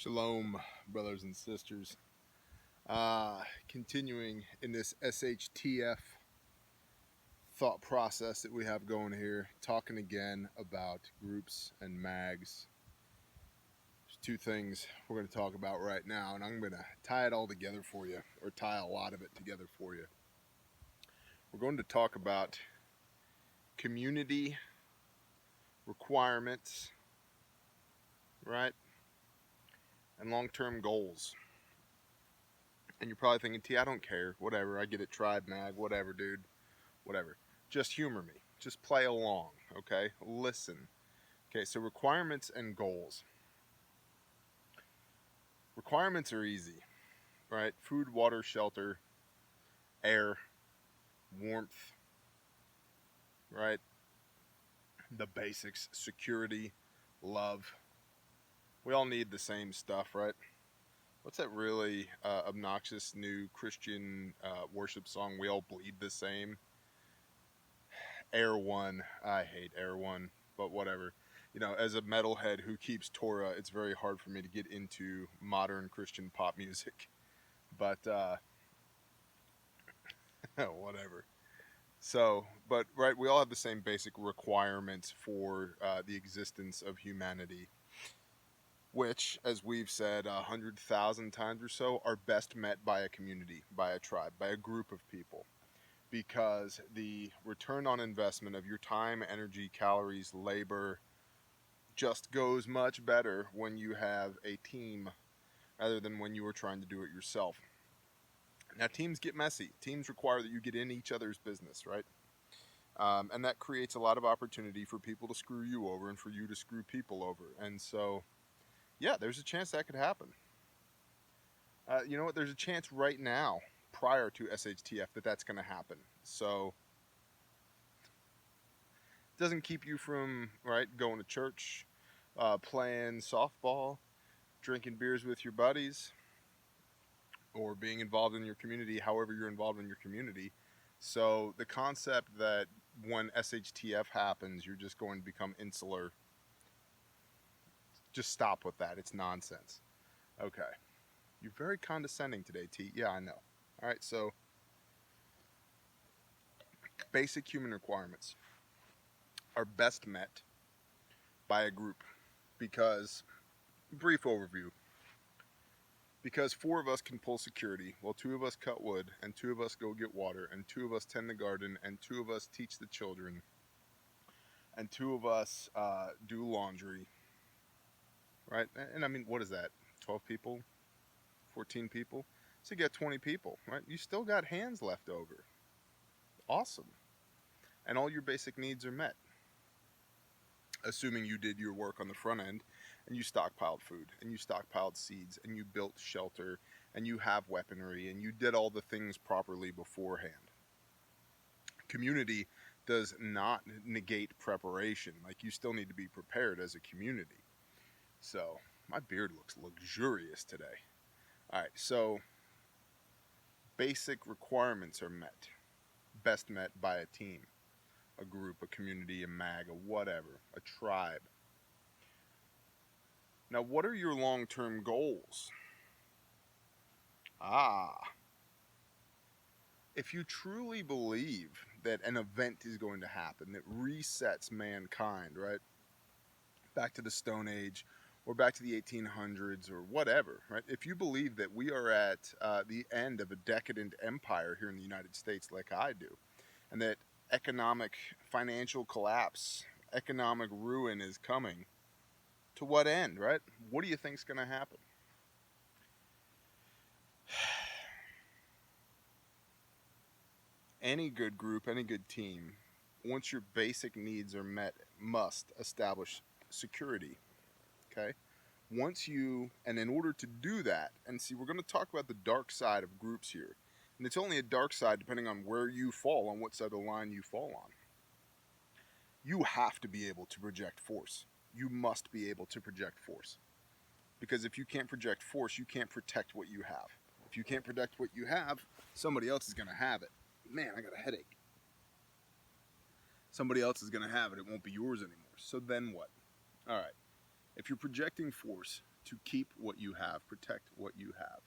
Shalom, brothers and sisters. Continuing in this SHTF thought process that we have going here, talking again about groups and mags. There's two things we're going to talk about right now, and I'm going to tie it all together for you, or tie a lot of it together for you. We're going to talk about community requirements, right? And long-term goals. And you're probably thinking, T, I don't care, whatever, I get it, tribe, mag, whatever, dude, whatever. Just humor me, just play along, okay? Listen. Okay, so requirements and goals. Requirements are easy, right? Food, water, shelter, air, warmth, right? The basics, security, love. We all need the same stuff, right? What's that really obnoxious new Christian worship song? We all bleed the same. Air One. I hate Air One, but whatever. You know, as a metalhead who keeps Torah, it's very hard for me to get into modern Christian pop music. But whatever. So, but right, we all have the same basic requirements for the existence of humanity, which, as we've said 100,000 times or so, are best met by a community, by a tribe, by a group of people. Because the return on investment of your time, energy, calories, labor just goes much better when you have a team rather than when you are trying to do it yourself. Now, teams get messy. Teams require that you get in each other's business, right? And that creates a lot of opportunity for people to screw you over and for you to screw people over. And so, yeah, there's a chance that could happen. You know what? There's a chance right now, prior to SHTF, that's going to happen. So it doesn't keep you from, right, going to church, playing softball, drinking beers with your buddies, or being involved in your community, however you're involved in your community. So the concept that when SHTF happens, you're just going to become insular, just stop with that. It's nonsense. Okay. You're very condescending today, T. Yeah, I know. All right, so basic human requirements are best met by a group because, brief overview, because 4 of us can pull security, while 2 of us cut wood, and 2 of us go get water, and 2 of us tend the garden, and 2 of us teach the children, and 2 of us do laundry, right? And I mean, what is that, 12 people, 14 people? So you got 20 people, right? You still got hands left over. Awesome. And all your basic needs are met, assuming you did your work on the front end and you stockpiled food and you stockpiled seeds and you built shelter and you have weaponry and you did all the things properly beforehand. Community does not negate preparation. Like, you still need to be prepared as a community. So my beard looks luxurious today. All right, so basic requirements are met, best met by a team, a group, a community, a mag, a whatever, a tribe. Now, what are your long-term goals? If you truly believe that an event is going to happen that resets mankind, right, back to the Stone Age or back to the 1800s or whatever, right, if you believe that we are at the end of a decadent empire here in the United States like I do, and that economic, financial collapse, economic ruin is coming, to what end, right? What do you think is going to happen? Any good group, any good team, once your basic needs are met, must establish security, okay? And in order to do that, and see, we're going to talk about the dark side of groups here, and it's only a dark side depending on where you fall, on what side of the line you fall on. You have to be able to project force. You must be able to project force. Because if you can't project force, you can't protect what you have. If you can't protect what you have, somebody else is going to have it. Man, I got a headache. Somebody else is going to have it. It won't be yours anymore. So then what? All right. If you're projecting force, to keep what you have, protect what you have.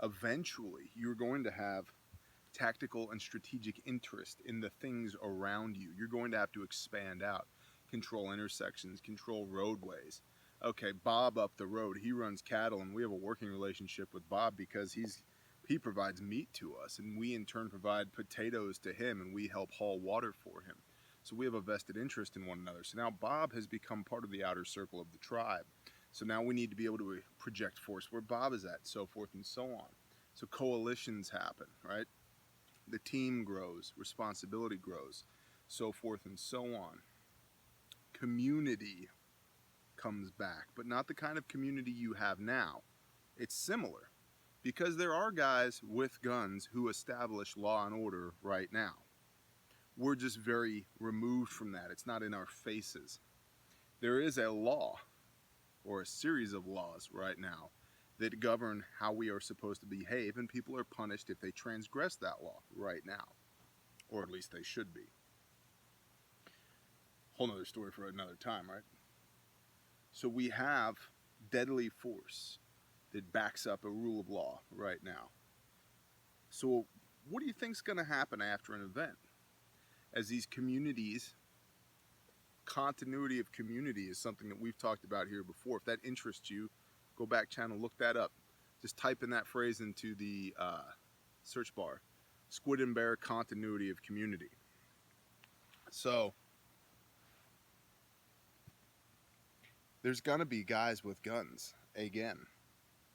Eventually, you're going to have tactical and strategic interest in the things around you. You're going to have to expand out, control intersections, control roadways. Okay, Bob up the road, he runs cattle, and we have a working relationship with Bob because he provides meat to us, and we in turn provide potatoes to him, and we help haul water for him. So we have a vested interest in one another. So now Bob has become part of the outer circle of the tribe. So now we need to be able to project force where Bob is at, so forth and so on. So coalitions happen, right? The team grows, responsibility grows, so forth and so on. Community comes back, but not the kind of community you have now. It's similar, because there are guys with guns who establish law and order right now. We're just very removed from that. It's not in our faces. There is a law, or a series of laws right now, that govern how we are supposed to behave, and people are punished if they transgress that law right now. Or at least they should be. Whole nother story for another time, right? So we have deadly force that backs up a rule of law right now. So what do you think is going to happen after an event? As these communities, continuity of community is something that we've talked about here before. If that interests you, go back channel, look that up. Just type in that phrase into the search bar. Squid and bear continuity of community. So there's gonna be guys with guns, again,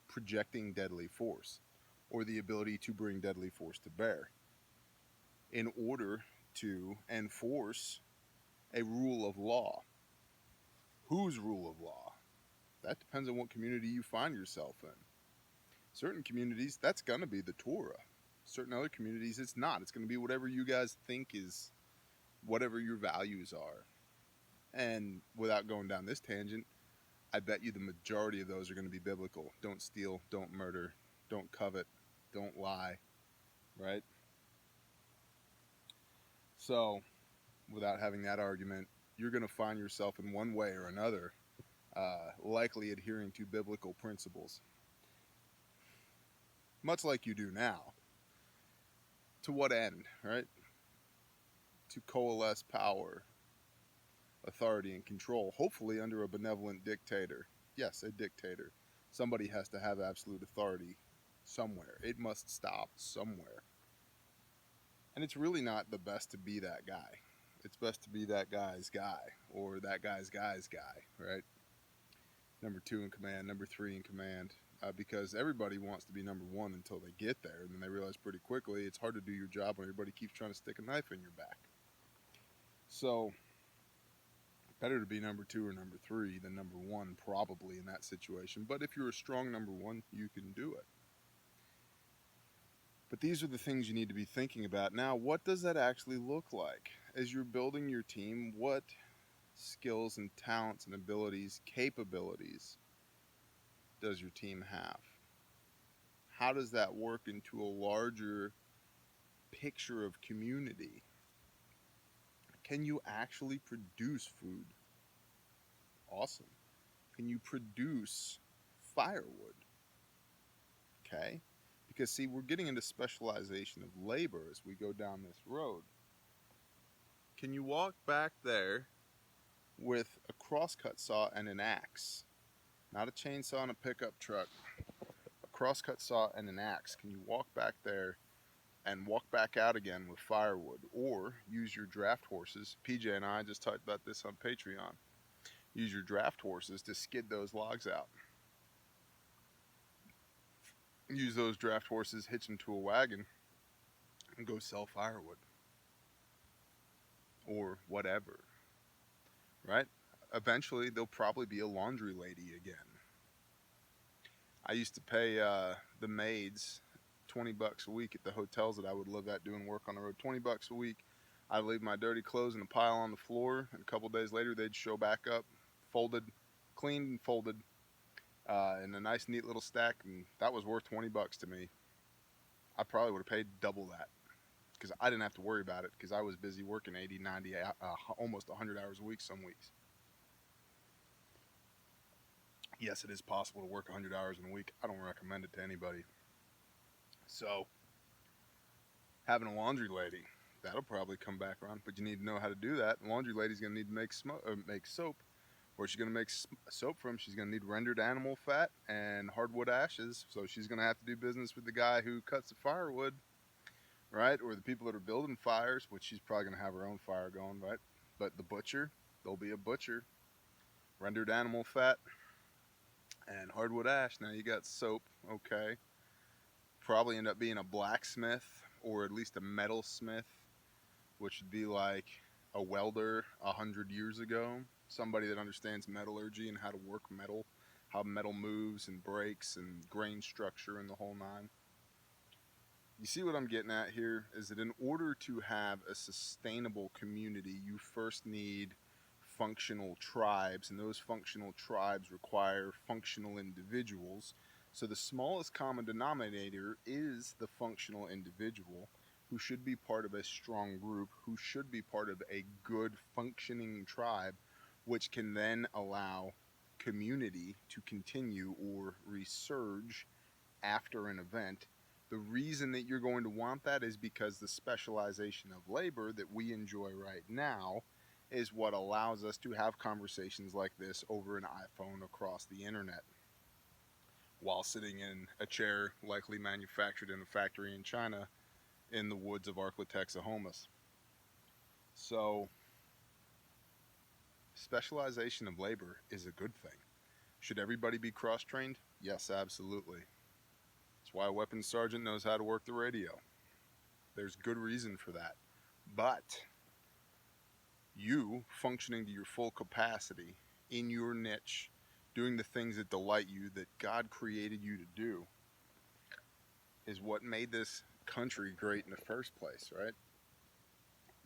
projecting deadly force, or the ability to bring deadly force to bear in order to enforce a rule of law. Whose rule of law? That depends on what community you find yourself in. Certain communities, that's going to be the Torah. Certain other communities, it's not. It's going to be whatever you guys think is, whatever your values are. And without going down this tangent, I bet you the majority of those are going to be biblical. Don't steal, don't murder, don't covet, don't lie, right? So, without having that argument, you're going to find yourself in one way or another likely adhering to biblical principles, much like you do now. To what end, right? To coalesce power, authority, and control, hopefully under a benevolent dictator. Yes, a dictator. Somebody has to have absolute authority somewhere. It must stop somewhere. And it's really not the best to be that guy. It's best to be that guy's guy, or that guy's guy, right? Number 2 in command, number 3 in command, because everybody wants to be number 1 until they get there, and then they realize pretty quickly it's hard to do your job when everybody keeps trying to stick a knife in your back. So, better to be number 2 or number 3 than number 1 probably in that situation, but if you're a strong number 1, you can do it. But these are the things you need to be thinking about. Now, what does that actually look like? As you're building your team, what skills and talents and abilities, capabilities does your team have? How does that work into a larger picture of community? Can you actually produce food? Awesome. Can you produce firewood? Okay. Because see, we're getting into specialization of labor as we go down this road. Can you walk back there with a crosscut saw and an axe? Not a chainsaw and a pickup truck. A crosscut saw and an axe. Can you walk back there and walk back out again with firewood? Or use your draft horses. PJ and I just talked about this on Patreon. Use your draft horses to skid those logs out. Use those draft horses, hitch them to a wagon, and go sell firewood. Or whatever. Right? Eventually, there'll probably be a laundry lady again. I used to pay the maids $20 a week at the hotels that I would live at doing work on the road. $20 a week. I'd leave my dirty clothes in a pile on the floor, and a couple days later, they'd show back up, folded, cleaned and folded, in a nice, neat little stack, and that was worth $20 to me. I probably would have paid double that, because I didn't have to worry about it, because I was busy working 80, 90, almost 100 hours a week some weeks. Yes, it is possible to work 100 hours in a week. I don't recommend it to anybody. So, having a laundry lady, that'll probably come back around, but you need to know how to do that. The laundry lady's going to need to make soap. Where she's going to make soap from, she's going to need rendered animal fat and hardwood ashes. So she's going to have to do business with the guy who cuts the firewood, right? Or the people that are building fires, which she's probably going to have her own fire going, right? But the butcher, there'll be a butcher, rendered animal fat and hardwood ash. Now you got soap, okay. Probably end up being a blacksmith or at least a metalsmith, which would be like a welder 100 years ago. Somebody that understands metallurgy and how to work metal, how metal moves and breaks and grain structure and the whole nine. You see what I'm getting at here is that in order to have a sustainable community, you first need functional tribes, and those functional tribes require functional individuals. So the smallest common denominator is the functional individual who should be part of a strong group, who should be part of a good functioning tribe, which can then allow community to continue or resurge after an event. The reason that you're going to want that is because the specialization of labor that we enjoy right now is what allows us to have conversations like this over an iPhone across the internet while sitting in a chair likely manufactured in a factory in China in the woods of Arklatex-Ahomas. So specialization of labor is a good thing. Should everybody be cross-trained? Yes, absolutely. That's why a weapons sergeant knows how to work the radio. There's good reason for that. But you functioning to your full capacity in your niche, doing the things that delight you, that God created you to do, is what made this country great in the first place, right?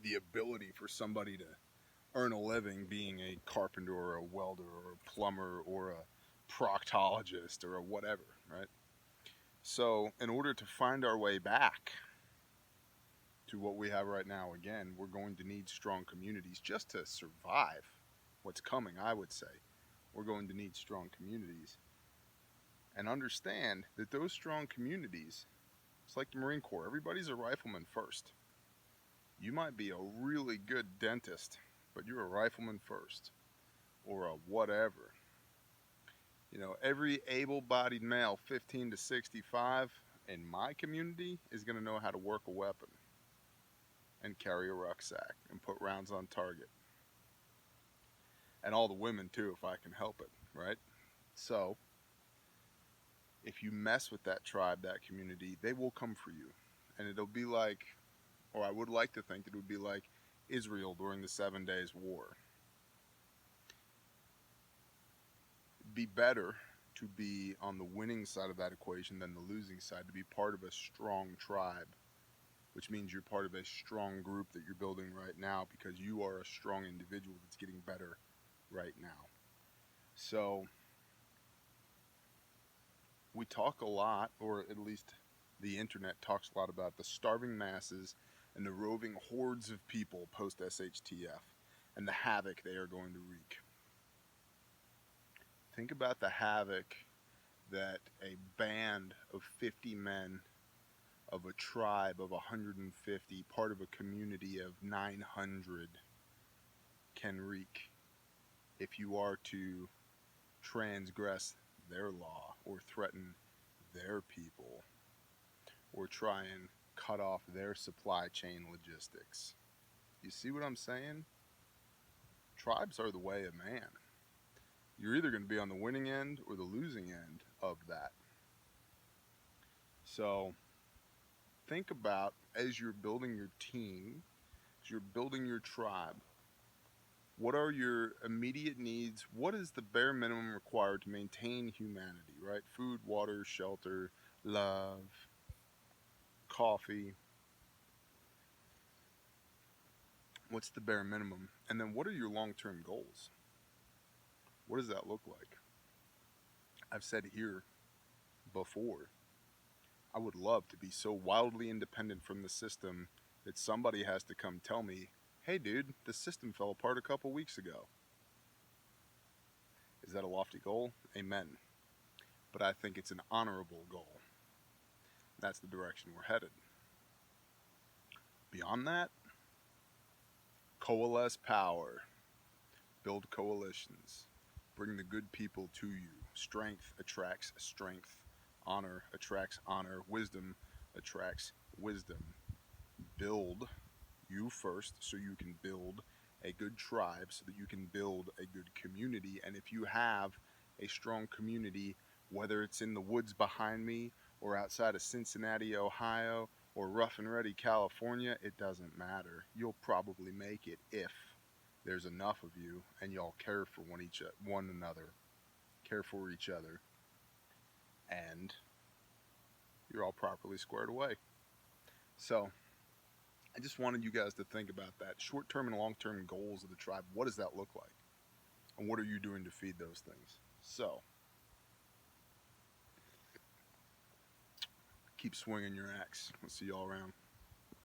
The ability for somebody to earn a living being a carpenter or a welder or a plumber or a proctologist or a whatever, right? So in order to find our way back to what we have right now, again, we're going to need strong communities just to survive what's coming, I would say. We're going to need strong communities. And understand that those strong communities, it's like the Marine Corps, everybody's a rifleman first. You might be a really good dentist, but you're a rifleman first, or a whatever. You know, every able-bodied male 15 to 65 in my community is going to know how to work a weapon and carry a rucksack and put rounds on target. And all the women too, if I can help it, right? So if you mess with that tribe, that community, they will come for you. And it'll be like, or I would like to think that it would be like Israel during the 7 Days War. It'd be better to be on the winning side of that equation than the losing side, to be part of a strong tribe, which means you're part of a strong group that you're building right now because you are a strong individual that's getting better right now. So we talk a lot, or at least the internet talks a lot, about the starving masses and the roving hordes of people post SHTF and the havoc they are going to wreak. Think about the havoc that a band of 50 men of a tribe of 150, part of a community of 900, can wreak if you are to transgress their law or threaten their people or try and cut off their supply chain logistics. You see what I'm saying? Tribes are the way of man. You're either going to be on the winning end or the losing end of that. So think about, as you're building your team, as you're building your tribe, what are your immediate needs? What is the bare minimum required to maintain humanity, right? Food, water, shelter, love, coffee. What's the bare minimum? And then what are your long-term goals? What does that look like? I've said here before, I would love to be so wildly independent from the system that somebody has to come tell me, hey dude, the system fell apart a couple weeks ago. Is that a lofty goal? Amen. But I think it's an honorable goal. That's the direction we're headed. Beyond that, coalesce power, build coalitions, bring the good people to you. Strength attracts strength, honor attracts honor, wisdom attracts wisdom. Build you first so you can build a good tribe, so that you can build a good community. And if you have a strong community, whether it's in the woods behind me or outside of Cincinnati, Ohio, or Rough and Ready, California, it doesn't matter. You'll probably make it if there's enough of you and y'all care for one another, care for each other, and you're all properly squared away. So I just wanted you guys to think about that. Short-term and long-term goals of the tribe. What does that look like? And what are you doing to feed those things? So keep swinging your axe. We'll see y'all around.